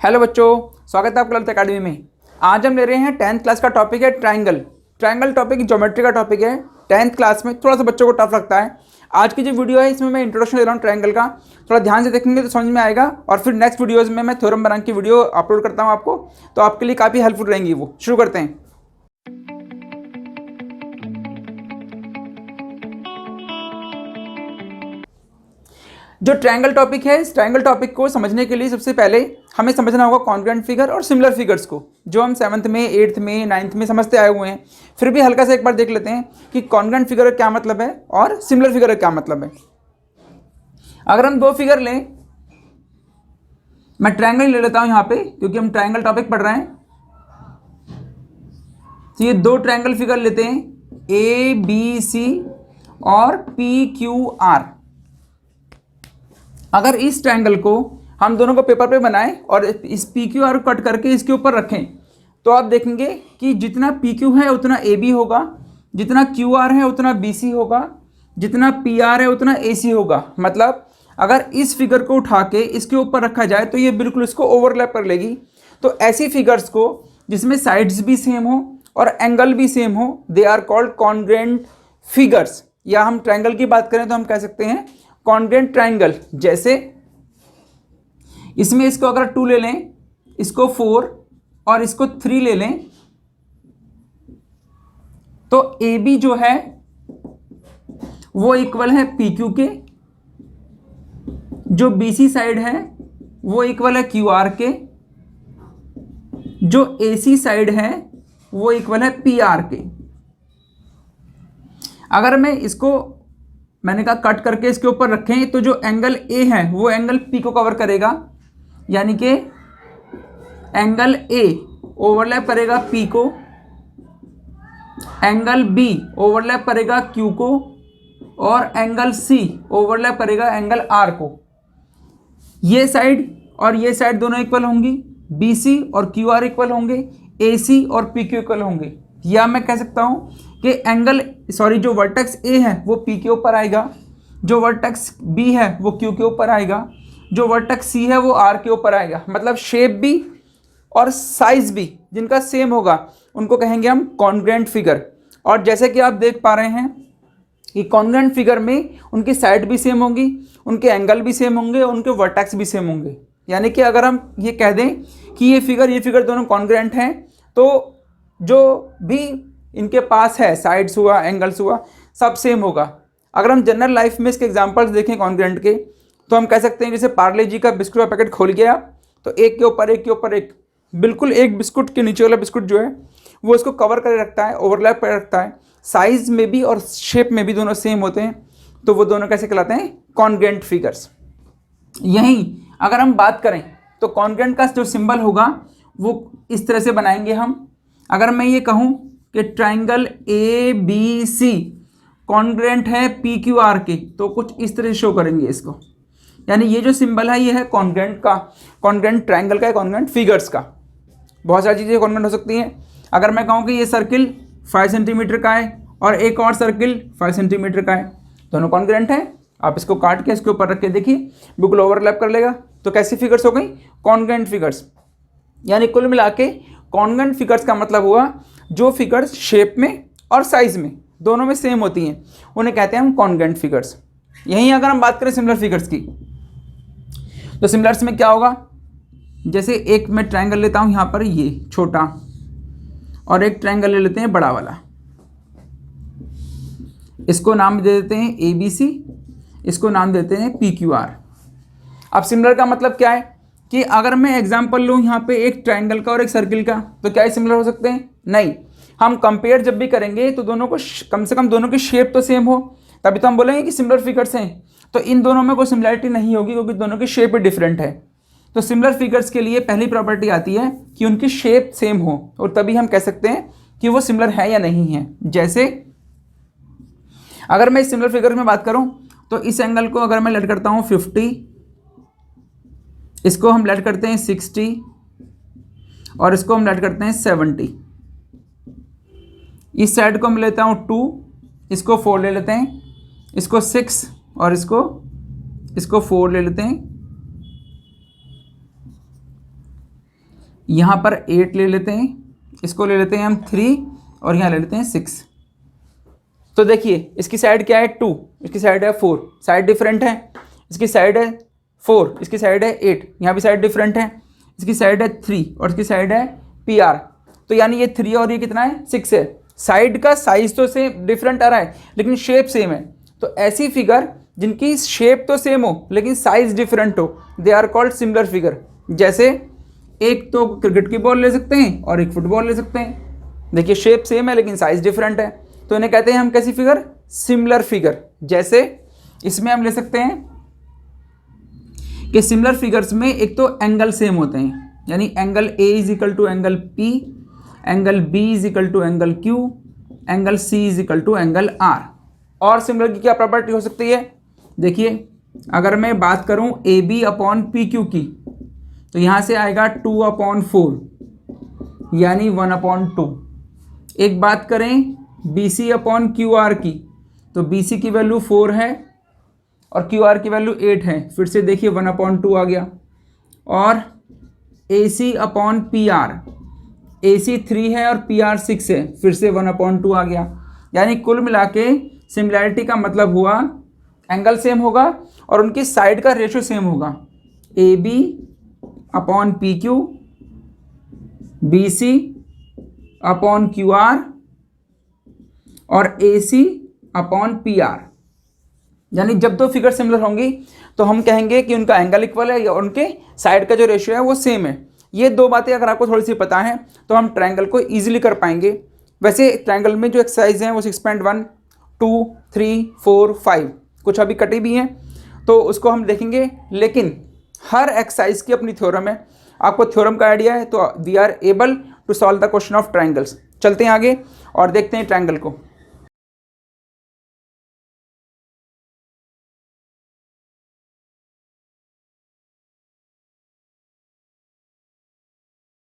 Hello बच्चों, स्वागत है आपका ललित अकेडमी में। आज हम ले रहे हैं 10th क्लास का टॉपिक है ट्रायंगल। ट्रायंगल टॉपिक ज्योमेट्री का टॉपिक है। 10th क्लास में थोड़ा सा बच्चों को टफ लगता है। आज की जो वीडियो है इसमें मैं इंट्रोडक्शन दे रहा हूँ ट्रायंगल का। थोड़ा ध्यान से देखेंगे तो समझ में आएगा और फिर नेक्स्ट वीडियोज़ में मैं थ्योरम बना की वीडियो अपलोड करता हूँ आपको, तो आपके लिए काफ़ी हेल्पफुल रहेंगी वो। शुरू करते हैं। जो ट्रायंगल टॉपिक है, इस ट्रायंगल टॉपिक को समझने के लिए सबसे पहले हमें समझना होगा कॉन्ग्रुएंट फिगर और सिमिलर फिगर्स को, जो हम 7th में 8th में 9th में समझते आए हुए हैं। फिर भी हल्का सा एक बार देख लेते हैं कि कॉन्ग्रुएंट फिगर का क्या मतलब है और सिमिलर फिगर का क्या मतलब है। अगर हम दो फिगर लें, मैं ट्रायंगल ले लेता हूं यहां पे क्योंकि हम ट्रायंगल टॉपिक पढ़ रहे हैं। तो ये दो ट्रायंगल फिगर लेते हैं, ए बी सी और पी क्यू आर। अगर इस ट्रायंगल को हम दोनों को पेपर पे बनाएं और इस पी क्यू आर को कट करके इसके ऊपर रखें, तो आप देखेंगे कि जितना पी क्यू है उतना ए बी होगा, जितना क्यू आर है उतना बी सी होगा, जितना पी आर है उतना ए सी होगा। मतलब अगर इस फिगर को उठा के इसके ऊपर रखा जाए तो ये बिल्कुल इसको ओवरलैप कर लेगी। तो ऐसी फिगर्स को जिसमें साइड्स भी सेम हो और एंगल भी सेम हो, they are called congruent figures. या हम ट्रायंगल की बात करें तो हम कह सकते हैं कॉन्ग्रुएंट ट्रायंगल। जैसे इसमें इसको अगर 2 ले लें, इसको 4 और इसको 3 ले लें, तो ए बी जो है वो इक्वल है पी क्यू के, जो बी सी साइड है वो इक्वल है क्यू आर के, जो ए सी साइड है वो इक्वल है पी आर के। अगर मैं इसको, मैंने कहा कट करके इसके ऊपर रखें, तो जो एंगल ए है वो एंगल पी को कवर करेगा, यानी कि एंगल ए ओवरलैप करेगा पी को, एंगल बी ओवरलैप करेगा क्यू को और एंगल सी ओवरलैप करेगा एंगल आर को। ये साइड और ये साइड दोनों इक्वल होंगी, बी सी और क्यू आर इक्वल होंगे, ए सी और पी क्यू इक्वल होंगे। या मैं कह सकता हूं कि जो वर्टेक्स ए है वो पी के ऊपर आएगा, जो वर्टेक्स बी है वो क्यू के ऊपर आएगा, जो वर्टेक्स सी है वो आर के ऊपर आएगा। मतलब शेप भी और साइज भी जिनका सेम होगा उनको कहेंगे हम कॉन्ग्रुएंट फिगर। और जैसे कि आप देख पा रहे हैं कि कॉन्ग्रुएंट फिगर में उनकी साइड भी सेम होंगी, उनके एंगल भी सेम होंगे, उनके वर्टेक्स भी सेम होंगे। यानी कि अगर हम ये कह दें कि ये फिगर दोनों कॉन्ग्रुएंट हैं, तो जो भी इनके पास है, साइड्स हुआ, एंगल्स हुआ, सब सेम होगा। अगर हम जनरल लाइफ में इसके एग्जांपल्स देखें कॉन्ग्रुएंट के, तो हम कह सकते हैं जैसे पार्ले जी का बिस्कुट का पैकेट खोल गया तो एक के ऊपर एक, बिल्कुल एक बिस्कुट के नीचे वाला बिस्कुट जो है वो इसको कवर करे रखता है, ओवरलैप करे रखता है। साइज में भी और शेप में भी दोनों सेम होते हैं, तो वो दोनों कैसे कहलाते हैं? Congruent figures. यहीं अगर हम बात करें तो कॉन्ग्रुएंट का जो सिंबल होगा वो इस तरह से बनाएंगे हम। अगर मैं ये कहूँ कि triangle A B C congruent है पी क्यू आर के, तो कुछ इस तरह से शो करेंगे इसको। यानी ये जो सिंबल है ये है कॉन्ग्रुएंट का, कॉन्ग्रुएंट ट्राइंगल का, कॉन्ग्रुएंट फिगर्स का। बहुत सारी चीज़ें कॉन्ग्रुएंट हो सकती हैं। अगर मैं कहूँ कि ये सर्किल 5 सेंटीमीटर का है और एक और सर्किल 5 सेंटीमीटर का है, दोनों कॉन्ग्रुएंट है। आप इसको काट के इसके ऊपर रख के देखिए, बिल्कुल ओवरलैप कर लेगा। तो कैसी फिगर्स हो गई? Congruent figures. यानी कुल मिला के कॉन्ग्रुएंट फिगर्स का मतलब हुआ जो फिगर्स शेप में और साइज में दोनों में सेम होती हैं, उन्हें कहते हैं हम कॉन्ग्रुएंट फिगर्स। यहीं अगर हम बात करें सिमिलर फिगर्स की, तो सिमिलर्स में क्या होगा? जैसे एक मैं ट्रायंगल लेता हूं यहां पर, ये छोटा, और एक ट्रायंगल ले लेते हैं बड़ा वाला। इसको नाम दे देते हैं ए बी सी, इसको नाम देते हैं पी क्यू आर। अब सिमिलर का मतलब क्या है कि अगर मैं एग्जांपल लूँ यहाँ पे एक ट्रायंगल का और एक सर्किल का, तो क्या ये सिमिलर हो सकते हैं? नहीं। हम कंपेयर जब भी करेंगे तो दोनों को कम से कम दोनों की शेप तो सेम हो, तभी तो हम बोलेंगे कि सिमिलर फिगर्स हैं। तो इन दोनों में कोई सिमिलरिटी नहीं होगी क्योंकि दोनों की शेप भी डिफरेंट है। तो सिमिलर फिगर्स के लिए पहली प्रॉपर्टी आती है कि उनकी शेप सेम हो, और तभी हम कह सकते हैं कि वो सिमिलर है या नहीं है। जैसे अगर मैं इस सिमिलर फिगर में बात करूं तो इस एंगल को अगर मैं लेट करता हूं 50, इसको हम लेट करते हैं 60 और इसको हम लेट करते हैं 70। इस साइड को मैं लेता हूं 2, इसको 4 ले लेते हैं, इसको 6 और इसको 4 ले लेते हैं। यहाँ पर 8 ले लेते हैं, इसको ले लेते हैं हम 3 और यहाँ ले लेते हैं 6। तो देखिए इसकी साइड क्या है 2, इसकी साइड है 4, साइड डिफरेंट है। इसकी साइड है 4, इसकी साइड है 8, यहाँ भी साइड डिफरेंट है। इसकी साइड है 3 और इसकी साइड है PR। तो यानी ये 3 और ये कितना है 6 है। साइड का साइज तो सेम डिफरेंट आ रहा है लेकिन शेप सेम है। तो ऐसी फिगर जिनकी शेप तो सेम हो लेकिन साइज डिफरेंट हो, they are called similar figure. जैसे एक तो क्रिकेट की बॉल ले सकते हैं और एक फुटबॉल ले सकते हैं। देखिए शेप सेम है लेकिन साइज डिफरेंट है, तो इन्हें कहते हैं हम कैसी फिगर, सिमिलर फिगर। जैसे इसमें हम ले सकते हैं कि सिमिलर फिगर्स में एक तो एंगल सेम होते हैं, यानी angle A is equal to angle P, angle B is equal to angle Q, angle C is equal to angle R। और सिमिलर की क्या प्रॉपर्टी हो सकती है, देखिए अगर मैं बात करूं AB अपॉन PQ की, तो यहाँ से आएगा 2/4 यानी 1/2। एक बात करें BC अपॉन QR की, तो BC की वैल्यू 4 है और QR की वैल्यू 8 है, फिर से देखिए 1/2 आ गया। और AC अपॉन PR, AC 3 है और PR 6 है, फिर से 1/2 आ गया। यानी कुल मिला के सिमिलैरिटी का मतलब हुआ एंगल सेम होगा और उनकी साइड का रेशियो सेम होगा। AB upon PQ, BC upon QR और AC अपॉन PR। यानी जब दो फिगर सिमिलर होंगी तो हम कहेंगे कि उनका एंगल इक्वल है या उनके साइड का जो रेशियो है वो सेम है। ये दो बातें अगर आपको थोड़ी सी पता है तो हम ट्रायंगल को इजीली कर पाएंगे। वैसे ट्रायंगल में जो एक्सरसाइज हैं वो 6.1, 2, 3, 4, 5 कुछ अभी कटी भी हैं तो उसको हम देखेंगे, लेकिन हर एक्सरसाइज की अपनी थ्योरम है। आपको थ्योरम का आइडिया है तो we are able to solve the question of triangles. चलते हैं आगे और देखते हैं ट्रायंगल को।